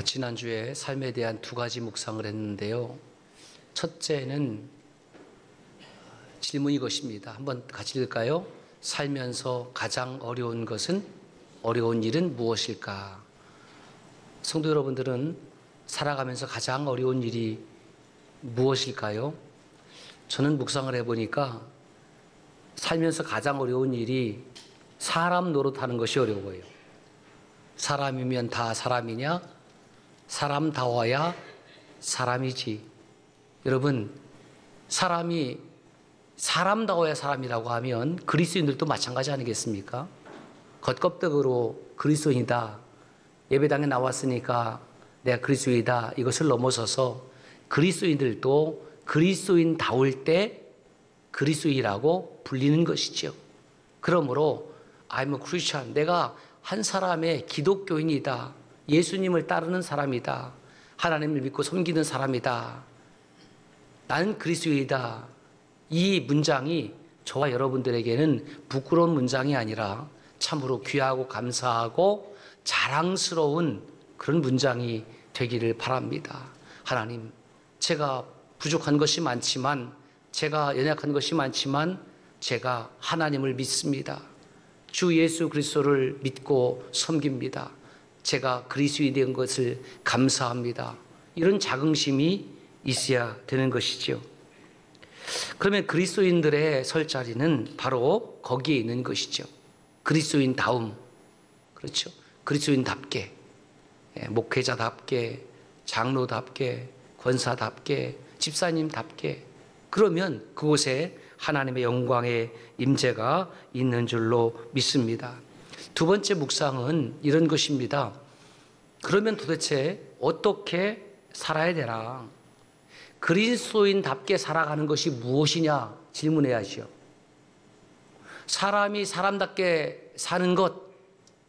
지난주에 삶에 대한 두 가지 묵상을 했는데요. 첫째는 질문이 것입니다. 한번 같이 읽을까요? 살면서 가장 어려운 일은 무엇일까? 성도 여러분들은 살아가면서 가장 어려운 일이 무엇일까요? 저는 묵상을 해보니까 살면서 가장 어려운 일이 사람 노릇하는 것이 어려워요. 사람이면 다 사람이냐? 사람다워야 사람이지. 여러분, 사람이 사람다워야 사람이라고 하면 그리스도인들도 마찬가지 아니겠습니까? 겉껍데기로 그리스도인이다, 예배당에 나왔으니까 내가 그리스도인이다, 이것을 넘어서서 그리스도인들도 그리스도인다울 때 그리스도인이라고 불리는 것이죠. 그러므로 I'm a Christian, 내가 한 사람의 기독교인이다, 예수님을 따르는 사람이다, 하나님을 믿고 섬기는 사람이다, 나는 그리스도인이다, 이 문장이 저와 여러분들에게는 부끄러운 문장이 아니라 참으로 귀하고 감사하고 자랑스러운 그런 문장이 되기를 바랍니다. 하나님, 제가 부족한 것이 많지만, 제가 연약한 것이 많지만 제가 하나님을 믿습니다. 주 예수 그리스도를 믿고 섬깁니다. 제가 그리스도인이 된 것을 감사합니다. 이런 자긍심이 있어야 되는 것이죠. 그러면 그리스도인들의 설 자리는 바로 거기에 있는 것이죠. 그리스도인다움, 그렇죠. 그리스도인답게, 목회자답게, 장로답게, 권사답게, 집사님답게, 그러면 그곳에 하나님의 영광의 임재가 있는 줄로 믿습니다. 두 번째 묵상은 이런 것입니다. 그러면 도대체 어떻게 살아야 되나? 그리스도인답게 살아가는 것이 무엇이냐 질문해야죠. 사람이 사람답게 사는 것,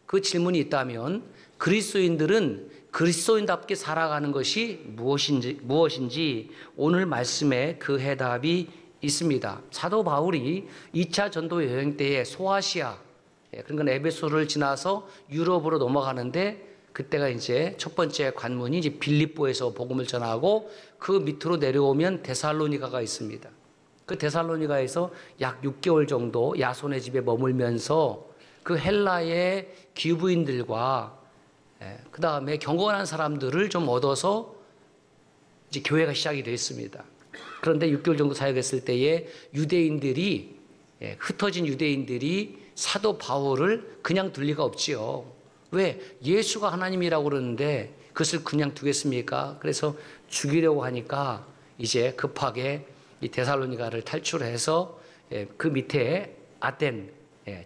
그 질문이 있다면 그리스도인들은 그리스도인답게 살아가는 것이 무엇인지 오늘 말씀에 그 해답이 있습니다. 사도 바울이 2차 전도 여행 때에 소아시아, 그러니까 에베소를 지나서 유럽으로 넘어가는데, 그때가 이제 첫 번째 관문이 이제 빌립보에서 복음을 전하고 그 밑으로 내려오면 데살로니가가 있습니다. 그 데살로니가에서 약 6개월 정도 야손의 집에 머물면서 그 헬라의 기부인들과 그 다음에 경건한 사람들을 좀 얻어서 이제 교회가 시작이 됐습니다. 그런데 6개월 정도 사역했을 때에 유대인들이, 흩어진 유대인들이 사도 바울을 그냥 둘 리가 없지요. 왜? 예수가 하나님이라고 그러는데 그것을 그냥 두겠습니까? 그래서 죽이려고 하니까 이제 급하게 이 데살로니가를 탈출해서 그 밑에 아덴,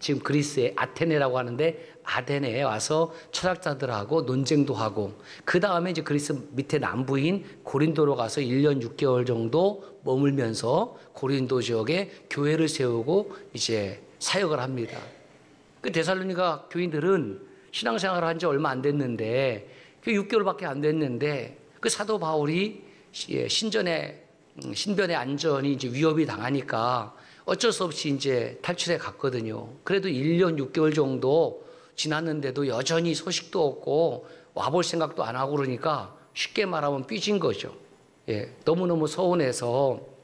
지금 그리스의 아테네라고 하는데 아덴에 와서 철학자들하고 논쟁도 하고, 그 다음에 이제 그리스 밑에 남부인 고린도로 가서 1년 6개월 정도 머물면서 고린도 지역에 교회를 세우고 이제 사역을 합니다. 그 데살로니가 교인들은 신앙생활을 한 지 얼마 안 됐는데, 그 6개월밖에 안 됐는데, 그 사도 바울이 신변의 안전이 이제 위협이 당하니까 어쩔 수 없이 이제 탈출해 갔거든요. 그래도 1년 6개월 정도 지났는데도 여전히 소식도 없고 와볼 생각도 안 하고 그러니까 쉽게 말하면 삐진 거죠. 너무너무 서운해서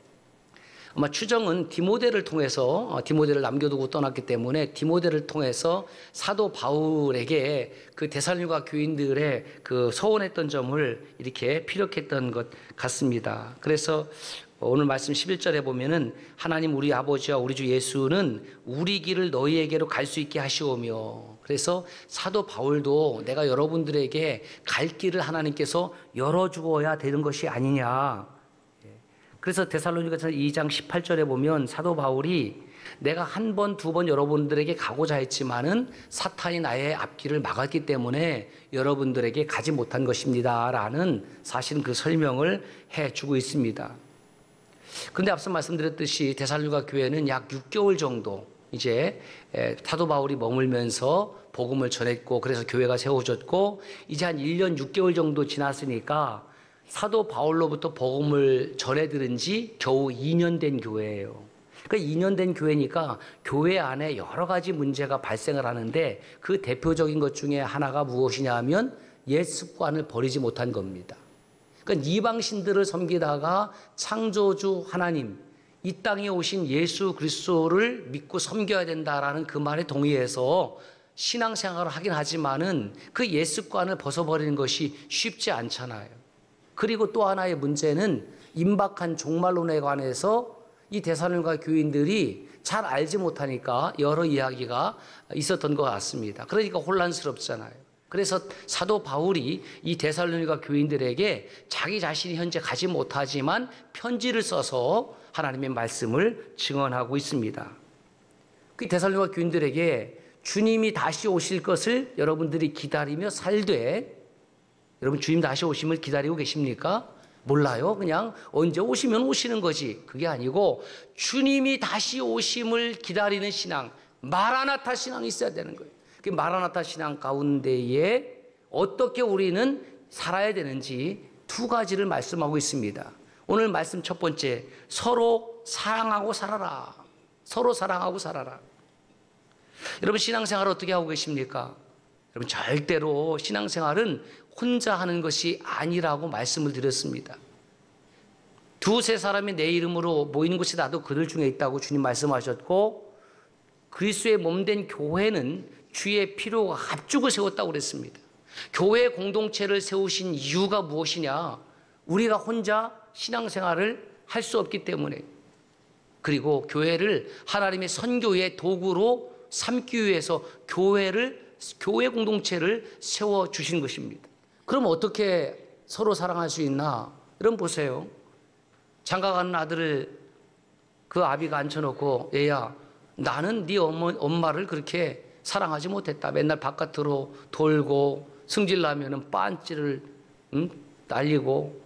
아마 추정은 디모데를 통해서, 디모데를 남겨두고 떠났기 때문에 디모데를 통해서 사도 바울에게 그 데살로니가 교인들의 그 서운했던 점을 이렇게 피력했던 것 같습니다. 그래서 오늘 말씀 11절에 보면은 하나님 우리 아버지와 우리 주 예수는 우리 길을 너희에게로 갈 수 있게 하시오며, 그래서 사도 바울도 내가 여러분들에게 갈 길을 하나님께서 열어주어야 되는 것이 아니냐. 그래서 데살로니가서 2장 18절에 보면 사도 바울이 내가 한 번, 두 번 여러분들에게 가고자 했지만은 사탄이 나의 앞길을 막았기 때문에 여러분들에게 가지 못한 것입니다 라는 사실 그 설명을 해주고 있습니다. 그런데 앞서 말씀드렸듯이 데살로니가 교회는 약 6개월 정도 이제 사도 바울이 머물면서 복음을 전했고, 그래서 교회가 세워졌고, 이제 한 1년 6개월 정도 지났으니까 사도 바울로부터 복음을 전해 들은 지 겨우 2년 된 교회예요. 그러니까 2년 된 교회니까 교회 안에 여러 가지 문제가 발생을 하는데, 그 대표적인 것 중에 하나가 무엇이냐 하면 옛 습관을 버리지 못한 겁니다. 그러니까 이방신들을 섬기다가 창조주 하나님, 이 땅에 오신 예수 그리스도를 믿고 섬겨야 된다라는 그 말에 동의해서 신앙생활을 하긴 하지만은 그 옛 습관을 벗어버리는 것이 쉽지 않잖아요. 그리고 또 하나의 문제는 임박한 종말론에 관해서 이 데살로니가 교인들이 잘 알지 못하니까 여러 이야기가 있었던 것 같습니다. 그러니까 혼란스럽잖아요. 그래서 사도 바울이 이 데살로니가 교인들에게 자기 자신이 현재 가지 못하지만 편지를 써서 하나님의 말씀을 증언하고 있습니다. 그 데살로니가 교인들에게 주님이 다시 오실 것을 여러분들이 기다리며 살되, 여러분 주님 다시 오심을 기다리고 계십니까? 몰라요. 그냥 언제 오시면 오시는 거지. 그게 아니고 주님이 다시 오심을 기다리는 신앙, 마라나타 신앙이 있어야 되는 거예요. 그 마라나타 신앙 가운데에 어떻게 우리는 살아야 되는지 두 가지를 말씀하고 있습니다. 오늘 말씀 첫 번째, 서로 사랑하고 살아라. 서로 사랑하고 살아라. 여러분 신앙생활을 어떻게 하고 계십니까? 여러분 절대로 신앙생활은 혼자 하는 것이 아니라고 말씀을 드렸습니다. 두세 사람이 내 이름으로 모이는 곳이 나도 그들 중에 있다고 주님 말씀하셨고, 그리스도의 몸된 교회는 주의 피로 합죽을 세웠다고 그랬습니다. 교회 공동체를 세우신 이유가 무엇이냐? 우리가 혼자 신앙생활을 할 수 없기 때문에, 그리고 교회를 하나님의 선교의 도구로 삼기 위해서 교회 공동체를 세워주신 것입니다. 그럼 어떻게 서로 사랑할 수 있나? 여러분 보세요. 장가가는 아들을 그 아비가 앉혀놓고, 얘야 나는 네 엄마를 그렇게 사랑하지 못했다. 맨날 바깥으로 돌고 승질나면 빤찌를 날리고,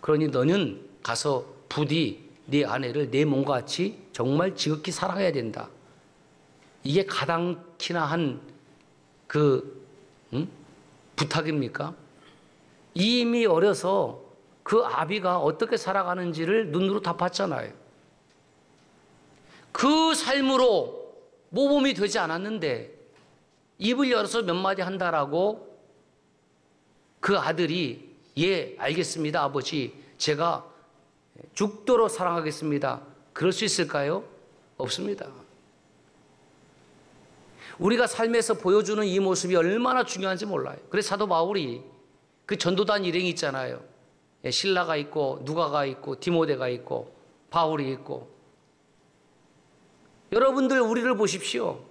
그러니 너는 가서 부디 네 아내를 내 몸과 같이 정말 지극히 사랑해야 된다. 이게 가당키나 한 부탁입니까? 이미 어려서 그 아비가 어떻게 살아가는지를 눈으로 다 봤잖아요. 그 삶으로 모범이 되지 않았는데 입을 열어서 몇 마디 한다라고 그 아들이 예 알겠습니다 아버지 제가 죽도록 사랑하겠습니다. 그럴 수 있을까요? 없습니다. 우리가 삶에서 보여주는 이 모습이 얼마나 중요한지 몰라요. 그래서 사도 바울이 그 전도단 일행이 있잖아요. 실라가 있고 누가가 있고 디모데가 있고 바울이 있고, 여러분들 우리를 보십시오.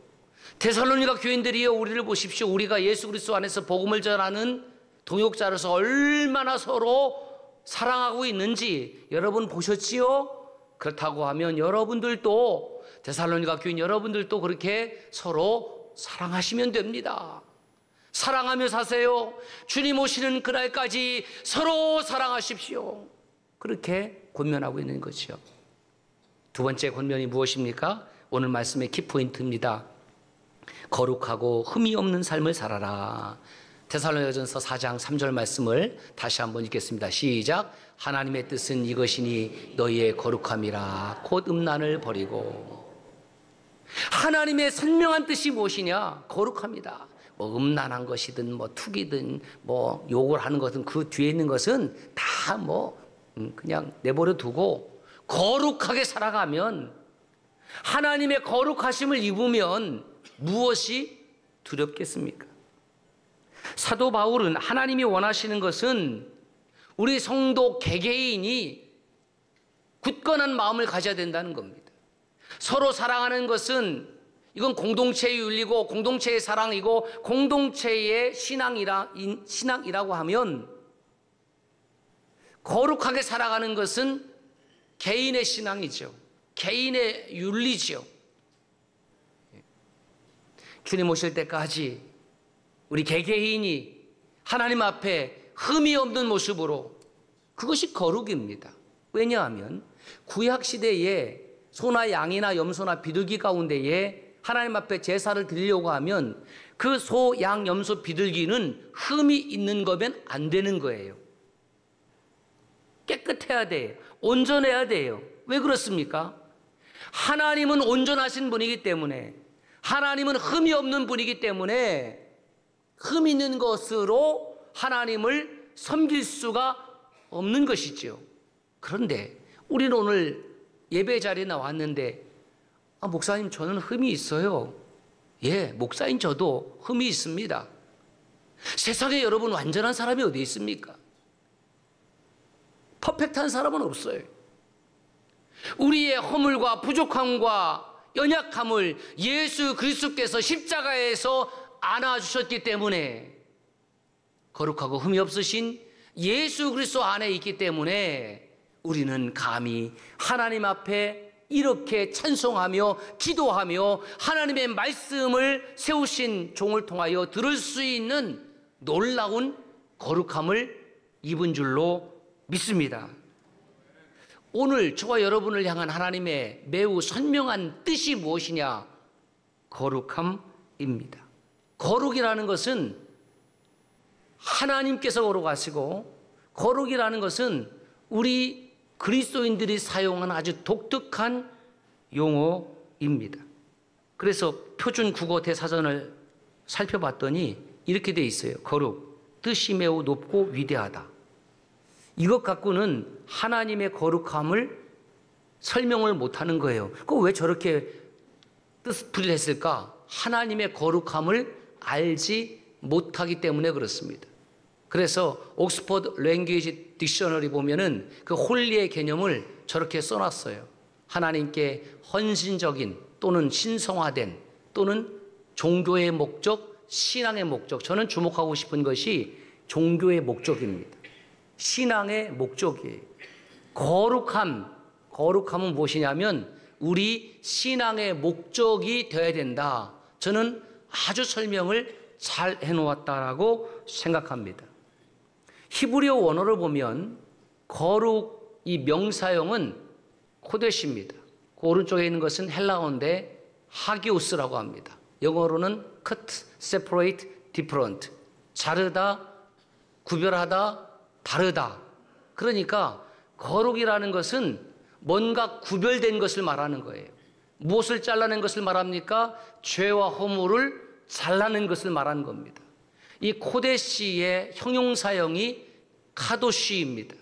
데살로니가 교인들이여 우리를 보십시오. 우리가 예수 그리스도 안에서 복음을 전하는 동역자로서 얼마나 서로 사랑하고 있는지 여러분 보셨지요? 그렇다고 하면 여러분들도, 데살로니가 교인 여러분들도 그렇게 서로 사랑하시면 됩니다. 사랑하며 사세요. 주님 오시는 그날까지 서로 사랑하십시오. 그렇게 권면하고 있는 거죠. 두 번째 권면이 무엇입니까? 오늘 말씀의 키포인트입니다. 거룩하고 흠이 없는 삶을 살아라. 데살로니가전서 4장 3절 말씀을 다시 한번 읽겠습니다. 시작. 하나님의 뜻은 이것이니 너희의 거룩함이라 곧 음란을 버리고. 하나님의 선명한 뜻이 무엇이냐? 거룩합니다. 뭐 음란한 것이든 뭐 투기든 뭐 욕을 하는 것은 그 뒤에 있는 것은 다 뭐 그냥 내버려 두고 거룩하게 살아가면, 하나님의 거룩하심을 입으면 무엇이 두렵겠습니까? 사도 바울은 하나님이 원하시는 것은 우리 성도 개개인이 굳건한 마음을 가져야 된다는 겁니다. 서로 사랑하는 것은 이건 공동체의 윤리고 공동체의 사랑이고 공동체의 신앙이라고 하면, 거룩하게 살아가는 것은 개인의 신앙이죠. 개인의 윤리죠. 주님 오실 때까지 우리 개개인이 하나님 앞에 흠이 없는 모습으로, 그것이 거룩입니다. 왜냐하면 구약시대에 소나 양이나 염소나 비둘기 가운데에 하나님 앞에 제사를 드리려고 하면 그 소, 양, 염소, 비둘기는 흠이 있는 거면 안 되는 거예요. 깨끗해야 돼요. 온전해야 돼요. 왜 그렇습니까? 하나님은 온전하신 분이기 때문에, 하나님은 흠이 없는 분이기 때문에 흠 있는 것으로 하나님을 섬길 수가 없는 것이죠. 그런데 우리는 오늘 예배 자리에 나왔는데 목사님 저는 흠이 있어요. 예, 목사인 저도 흠이 있습니다. 세상에 여러분 완전한 사람이 어디 있습니까? 퍼펙트한 사람은 없어요. 우리의 허물과 부족함과 연약함을 예수 그리스도께서 십자가에서 안아주셨기 때문에 거룩하고 흠이 없으신 예수 그리스도 안에 있기 때문에 우리는 감히 하나님 앞에 이렇게 찬송하며 기도하며 하나님의 말씀을 세우신 종을 통하여 들을 수 있는 놀라운 거룩함을 입은 줄로 믿습니다. 오늘 저와 여러분을 향한 하나님의 매우 선명한 뜻이 무엇이냐? 거룩함입니다. 거룩이라는 것은 하나님께서 거룩하시고, 거룩이라는 것은 우리 그리스도인들이 사용한 아주 독특한 용어입니다. 그래서 표준 국어 대사전을 살펴봤더니 이렇게 돼 있어요. 거룩, 뜻이 매우 높고 위대하다. 이것 갖고는 하나님의 거룩함을 설명을 못하는 거예요. 그거 왜 저렇게 뜻풀이를 했을까? 하나님의 거룩함을 알지 못하기 때문에 그렇습니다. 그래서 옥스퍼드 랭귀지 딕셔너리 보면은 그 홀리의 개념을 저렇게 써놨어요. 하나님께 헌신적인 또는 신성화된 또는 종교의 목적, 신앙의 목적. 저는 주목하고 싶은 것이 종교의 목적입니다. 신앙의 목적이에요. 거룩함은 무엇이냐면 우리 신앙의 목적이 되어야 된다. 저는 아주 설명을 잘 해놓았다라고 생각합니다. 히브리어 원어를 보면 거룩 이 명사형은 코데시입니다. 그 오른쪽에 있는 것은 헬라어인데 하기오스라고 합니다. 영어로는 cut, separate, different. 자르다, 구별하다, 다르다. 그러니까 거룩이라는 것은 뭔가 구별된 것을 말하는 거예요. 무엇을 잘라낸 것을 말합니까? 죄와 허물을 잘라낸 것을 말하는 겁니다. 이 코데시의 형용사형이 카도시입니다.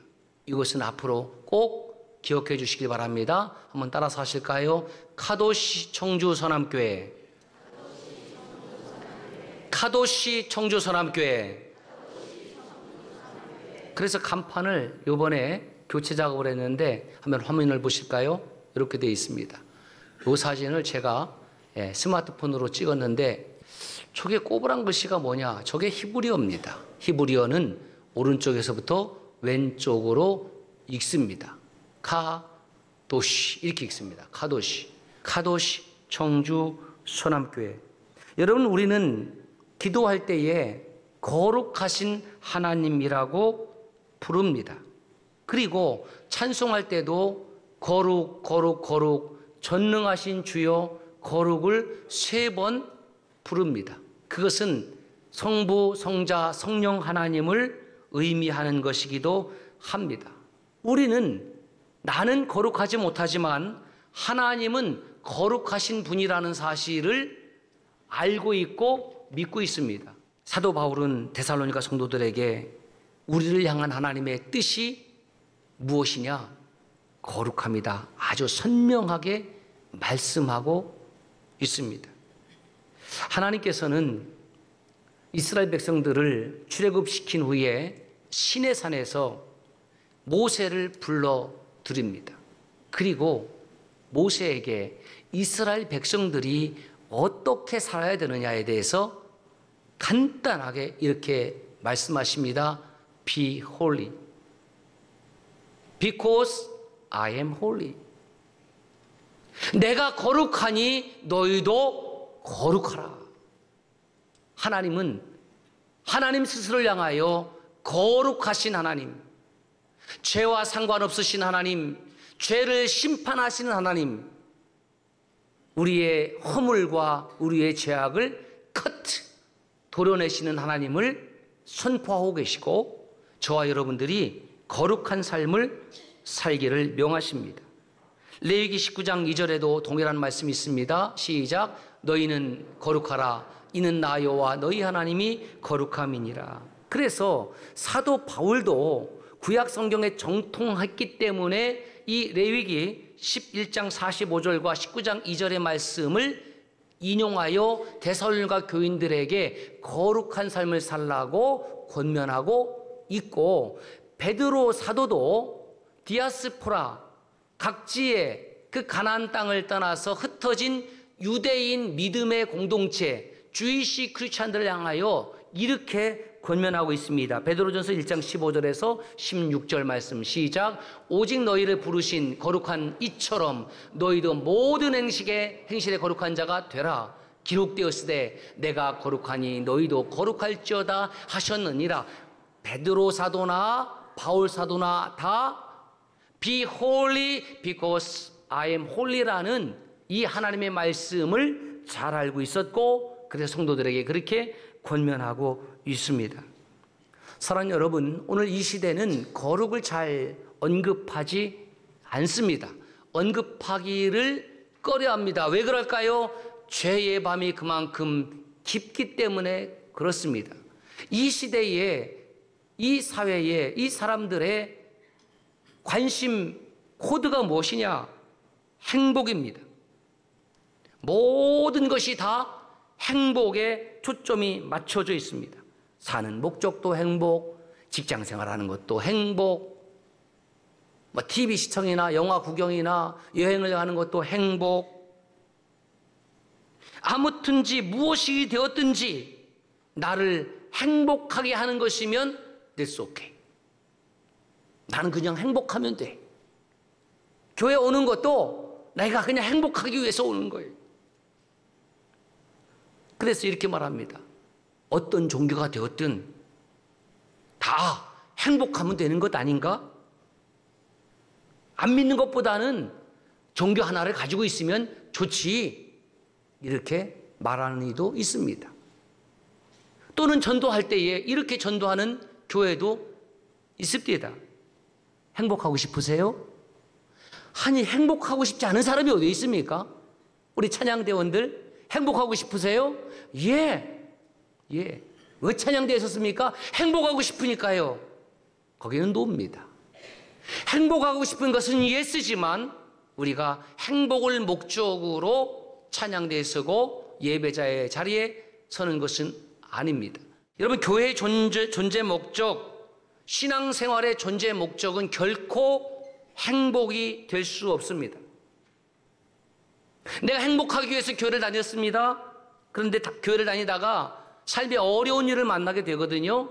이것은 앞으로 꼭 기억해 주시기 바랍니다. 한번 따라서 하실까요? 카도시 청주 서남교회. 카도시 청주 서남교회. 그래서 간판을 이번에 교체 작업을 했는데 한번 화면을 보실까요? 이렇게 되어 있습니다. 이 사진을 제가 스마트폰으로 찍었는데 저게 꼬부랑 글씨가 뭐냐? 저게 히브리어입니다. 히브리어는 오른쪽에서부터 왼쪽으로 읽습니다. 카도시 이렇게 읽습니다. 카도시. 카도시 청주 서남교회. 여러분 우리는 기도할 때에 거룩하신 하나님이라고 부릅니다. 그리고 찬송할 때도 거룩 거룩 거룩 전능하신 주여 거룩을 3번 부릅니다. 그것은 성부, 성자, 성령 하나님을 의미하는 것이기도 합니다. 우리는 나는 거룩하지 못하지만 하나님은 거룩하신 분이라는 사실을 알고 있고 믿고 있습니다. 사도 바울은 데살로니가 성도들에게 우리를 향한 하나님의 뜻이 무엇이냐? 거룩합니다. 아주 선명하게 말씀하고 있습니다. 하나님께서는 이스라엘 백성들을 출애굽시킨 후에 시내산에서 모세를 불러드립니다. 그리고 모세에게 이스라엘 백성들이 어떻게 살아야 되느냐에 대해서 간단하게 이렇게 말씀하십니다. Be holy. Because I am holy. 내가 거룩하니 너희도 거룩하라. 하나님은 하나님 스스로를 향하여 거룩하신 하나님, 죄와 상관없으신 하나님, 죄를 심판하시는 하나님, 우리의 허물과 우리의 죄악을 도려내시는 하나님을 선포하고 계시고 저와 여러분들이 거룩한 삶을 살기를 명하십니다. 레위기 19장 2절에도 동일한 말씀이 있습니다. 시작. 너희는 거룩하라. 이는 나 여호와 너희 하나님이 거룩함이니라. 그래서 사도 바울도 구약 성경에 정통했기 때문에 이 레위기 11장 45절과 19장 2절의 말씀을 인용하여 데살로니가 교인들에게 거룩한 삶을 살라고 권면하고 있고, 베드로 사도도 디아스포라 각지의 그 가나안 땅을 떠나서 흩어진 유대인 믿음의 공동체 주이시 크리스찬들을 향하여 이렇게 권면하고 있습니다. 베드로전서 1장 15절에서 16절 말씀 시작. 오직 너희를 부르신 거룩한 이처럼 너희도 모든 행실에 거룩한 자가 되라. 기록되었으되 내가 거룩하니 너희도 거룩할지어다 하셨느니라. 베드로 사도나 바울 사도나 다 Be holy because I am holy라는 이 하나님의 말씀을 잘 알고 있었고, 그래서 성도들에게 그렇게 권면하고 있습니다. 사랑하는 여러분, 오늘 이 시대는 거룩을 잘 언급하지 않습니다. 언급하기를 꺼려합니다. 왜 그럴까요? 죄의 밤이 그만큼 깊기 때문에 그렇습니다. 이 시대에, 이 사회에, 이 사람들의 관심 코드가 무엇이냐? 행복입니다. 모든 것이 다 행복에 초점이 맞춰져 있습니다. 사는 목적도 행복, 직장 생활하는 것도 행복, TV 시청이나 영화 구경이나 여행을 가는 것도 행복. 아무튼지 무엇이 되었든지 나를 행복하게 하는 것이면 that's okay. 나는 그냥 행복하면 돼. 교회 오는 것도 내가 그냥 행복하기 위해서 오는 거예요. 그래서 이렇게 말합니다. 어떤 종교가 되었든 다 행복하면 되는 것 아닌가? 안 믿는 것보다는 종교 하나를 가지고 있으면 좋지. 이렇게 말하는 이도 있습니다. 또는 전도할 때에 이렇게 전도하는 교회도 있습니다. 행복하고 싶으세요? 아니, 행복하고 싶지 않은 사람이 어디 있습니까? 우리 찬양대원들 행복하고 싶으세요? 예. 왜 찬양대에 섰습니까? 행복하고 싶으니까요. 거기는 노입니다. 행복하고 싶은 것은 예스지만 우리가 행복을 목적으로 찬양대에 서고 예배자의 자리에 서는 것은 아닙니다. 여러분, 교회의 존재 목적, 신앙생활의 존재 목적은 결코 행복이 될 수 없습니다. 내가 행복하기 위해서 교회를 다녔습니다. 그런데 교회를 다니다가 삶에 어려운 일을 만나게 되거든요.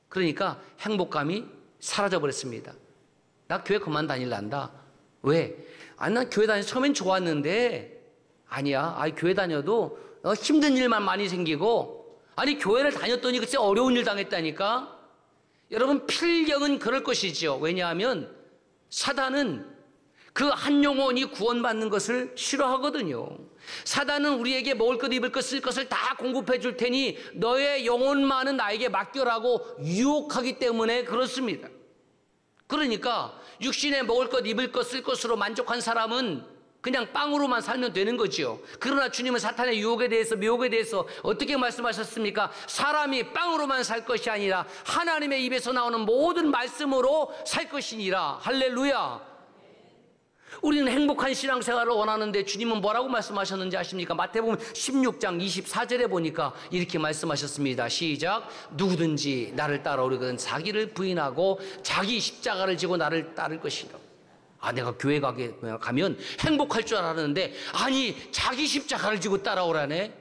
그러니까 행복감이 사라져버렸습니다. 나 교회 그만 다닐란다. 왜? 아니, 난 교회 다녀서 처음엔 좋았는데 아니야. 교회 다녀도 힘든 일만 많이 생기고, 아니, 교회를 다녔더니 글쎄 어려운 일 당했다니까. 여러분, 필경은 그럴 것이죠. 왜냐하면 사단은 그 한 영혼이 구원받는 것을 싫어하거든요. 사단은 우리에게 먹을 것, 입을 것, 쓸 것을 다 공급해 줄 테니 너의 영혼만은 나에게 맡겨라고 유혹하기 때문에 그렇습니다. 그러니까 육신에 먹을 것, 입을 것, 쓸 것으로 만족한 사람은 그냥 빵으로만 살면 되는 거죠. 그러나 주님은 사탄의 유혹에 대해서, 미혹에 대해서 어떻게 말씀하셨습니까? 사람이 빵으로만 살 것이 아니라 하나님의 입에서 나오는 모든 말씀으로 살 것이니라. 할렐루야. 우리는 행복한 신앙생활을 원하는데 주님은 뭐라고 말씀하셨는지 아십니까? 마태복음 16장 24절에 보니까 이렇게 말씀하셨습니다. 시작. 누구든지 나를 따라오려거든 자기를 부인하고 자기 십자가를 지고 나를 따를 것이다. 내가 교회 가면 행복할 줄 알았는데, 아니, 자기 십자가를 지고 따라오라네.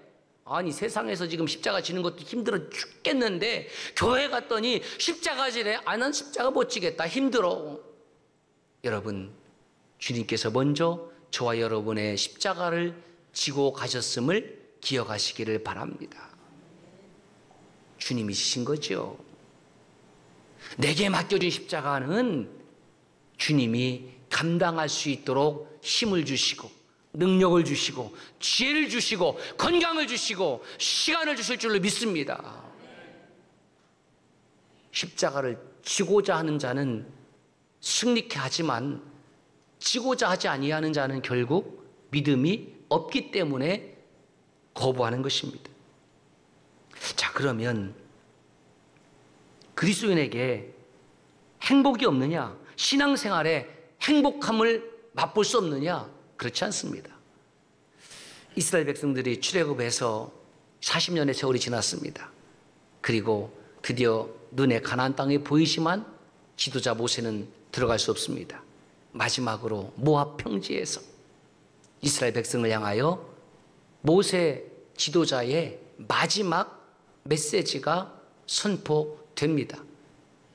아니, 세상에서 지금 십자가 지는 것도 힘들어 죽겠는데 교회 갔더니 십자가 지래. 난 십자가 못 지겠다. 힘들어. 여러분, 주님께서 먼저 저와 여러분의 십자가를 지고 가셨음을 기억하시기를 바랍니다. 주님이 지신 거죠. 내게 맡겨진 십자가는 주님이 감당할 수 있도록 힘을 주시고 능력을 주시고 지혜를 주시고 건강을 주시고 시간을 주실 줄로 믿습니다. 십자가를 지고자 하는 자는 승리케 하지만 지고자 하지 아니하는 자는 결국 믿음이 없기 때문에 거부하는 것입니다. 자, 그러면 그리스도인에게 행복이 없느냐? 신앙생활에 행복함을 맛볼 수 없느냐? 그렇지 않습니다. 이스라엘 백성들이 출애굽해서 40년의 세월이 지났습니다. 그리고 드디어 눈에 가나안 땅이 보이지만 지도자 모세는 들어갈 수 없습니다. 마지막으로 모압 평지에서 이스라엘 백성을 향하여 모세 지도자의 마지막 메시지가 선포됩니다.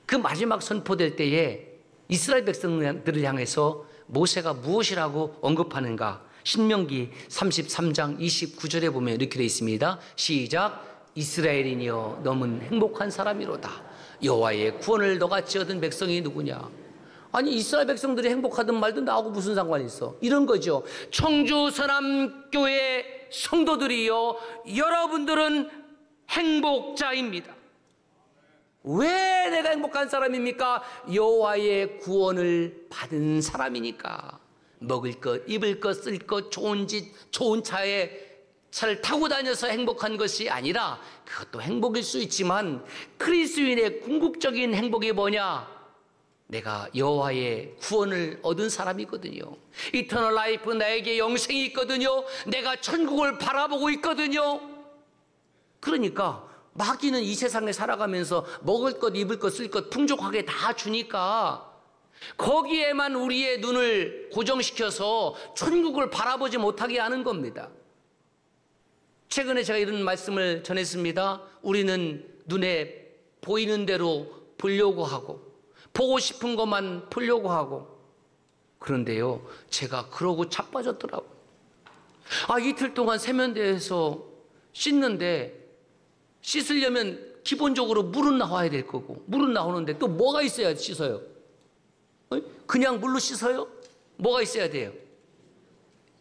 그 마지막 선포될 때에 이스라엘 백성들을 향해서 모세가 무엇이라고 언급하는가? 신명기 33장 29절에 보면 이렇게 되어 있습니다. 시작. 이스라엘이니여 너는 행복한 사람이로다. 여호와의 구원을 너같이 얻은 백성이 누구냐? 아니, 이스라엘 백성들이 행복하든 말든 나하고 무슨 상관이 있어? 이런 거죠. 청주 서남교회 성도들이요, 여러분들은 행복자입니다. 왜 내가 행복한 사람입니까? 여호와의 구원을 받은 사람이니까. 먹을 것, 입을 것, 쓸 것, 좋은 집, 좋은 차를 타고 다녀서 행복한 것이 아니라, 그것도 행복일 수 있지만 그리스도인의 궁극적인 행복이 뭐냐? 내가 여호와의 구원을 얻은 사람이거든요. 이터널 라이프, 나에게 영생이 있거든요. 내가 천국을 바라보고 있거든요. 그러니까 마귀는 이 세상에 살아가면서 먹을 것, 입을 것, 쓸 것 풍족하게 다 주니까 거기에만 우리의 눈을 고정시켜서 천국을 바라보지 못하게 하는 겁니다. 최근에 제가 이런 말씀을 전했습니다. 우리는 눈에 보이는 대로 보려고 하고 보고 싶은 것만 보려고 하고, 그런데요, 제가 그러고 자빠졌더라고요. 이틀 동안 세면대에서 씻는데 씻으려면 기본적으로 물은 나와야 될 거고, 물은 나오는데 또 뭐가 있어야 씻어요? 그냥 물로 씻어요? 뭐가 있어야 돼요?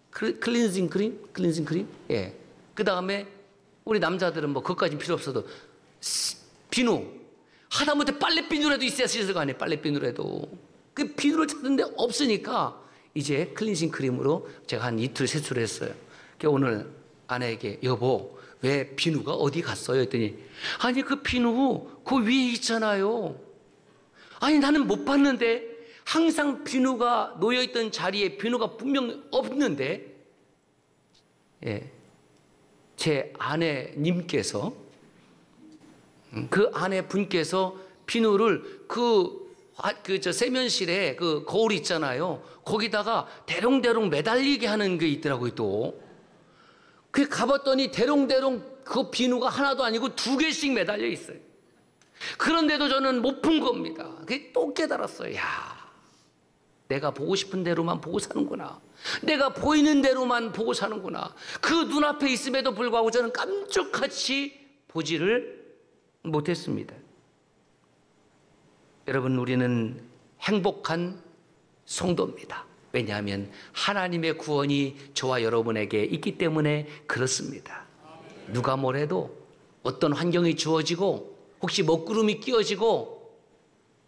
클렌징 크림? 클렌징 크림? 예. 그 다음에 우리 남자들은 뭐 그것까지 필요 없어도 비누, 하다못해 빨래 비누라도 있어야 씻을 거 아니에요. 빨래 비누라도. 그 비누를 찾는데 없으니까 이제 클렌징 크림으로 제가 한 이틀 세수를 했어요. 오늘 아내에게 여보, 왜 비누가 어디 갔어요? 했더니 아니, 그 비누 그 위에 있잖아요. 아니, 나는 못 봤는데. 항상 비누가 놓여있던 자리에 비누가 분명 없는데, 예, 제 아내님께서, 그 아내분께서 비누를 저 세면실에 그 거울 있잖아요. 거기다가 대롱대롱 매달리게 하는 게 있더라고요, 또. 그 가봤더니 대롱대롱 그 비누가 하나도 아니고 2개씩 매달려 있어요. 그런데도 저는 못 푼 겁니다. 그게 또 깨달았어요. 야, 내가 보고 싶은 대로만 보고 사는구나. 내가 보이는 대로만 보고 사는구나. 그 눈앞에 있음에도 불구하고 저는 깜짝같이 보지를 못했습니다. 여러분, 우리는 행복한 성도입니다. 왜냐하면 하나님의 구원이 저와 여러분에게 있기 때문에 그렇습니다. 누가 뭐래도, 어떤 환경이 주어지고 혹시 먹구름이 끼어지고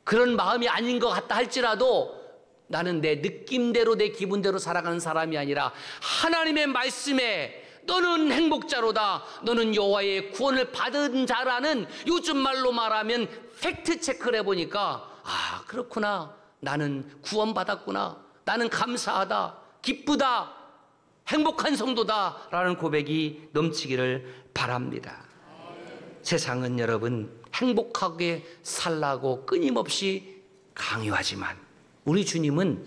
그런 마음이 아닌 것 같다 할지라도 나는 내 느낌대로, 내 기분대로 살아가는 사람이 아니라 하나님의 말씀에 너는 행복자로다, 너는 여호와의 구원을 받은 자라는, 요즘 말로 말하면 팩트 체크를 해보니까 그렇구나, 나는 구원받았구나, 나는 감사하다, 기쁘다, 행복한 성도다 라는 고백이 넘치기를 바랍니다. 세상은 여러분 행복하게 살라고 끊임없이 강요하지만 우리 주님은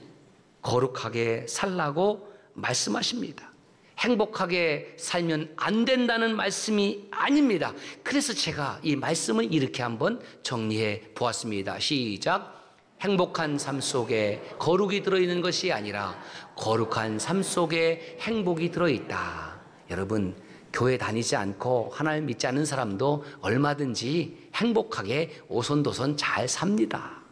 거룩하게 살라고 말씀하십니다. 행복하게 살면 안 된다는 말씀이 아닙니다. 그래서 제가 이 말씀을 이렇게 한번 정리해 보았습니다. 시작. 행복한 삶 속에 거룩이 들어있는 것이 아니라 거룩한 삶 속에 행복이 들어있다. 여러분, 교회 다니지 않고 하나님 믿지 않는 사람도 얼마든지 행복하게 오손도손 잘 삽니다.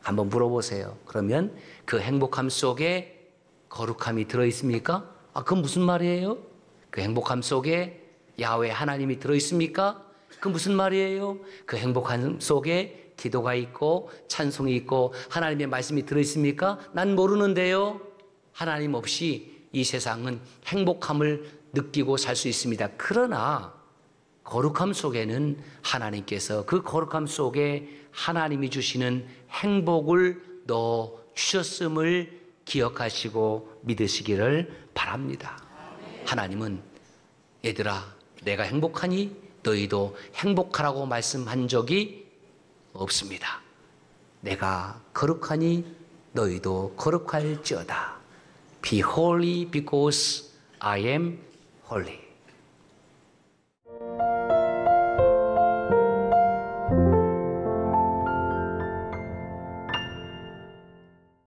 한번 물어보세요. 그러면 그 행복함 속에 거룩함이 들어있습니까? 그건 무슨 말이에요? 그 행복함 속에 야훼 하나님이 들어있습니까? 그 무슨 말이에요? 그 행복함 속에 기도가 있고 찬송이 있고 하나님의 말씀이 들어있습니까? 난 모르는데요. 하나님 없이 이 세상은 행복함을 느끼고 살 수 있습니다. 그러나 거룩함 속에는 하나님께서 그 거룩함 속에 하나님이 주시는 행복을 넣어 주셨음을 기억하시고 믿으시기를 바랍니다. 하나님은 얘들아 내가 행복하니 너희도 행복하라고 말씀한 적이 없습니다. 내가 거룩하니 너희도 거룩할지어다. Be holy because I am holy.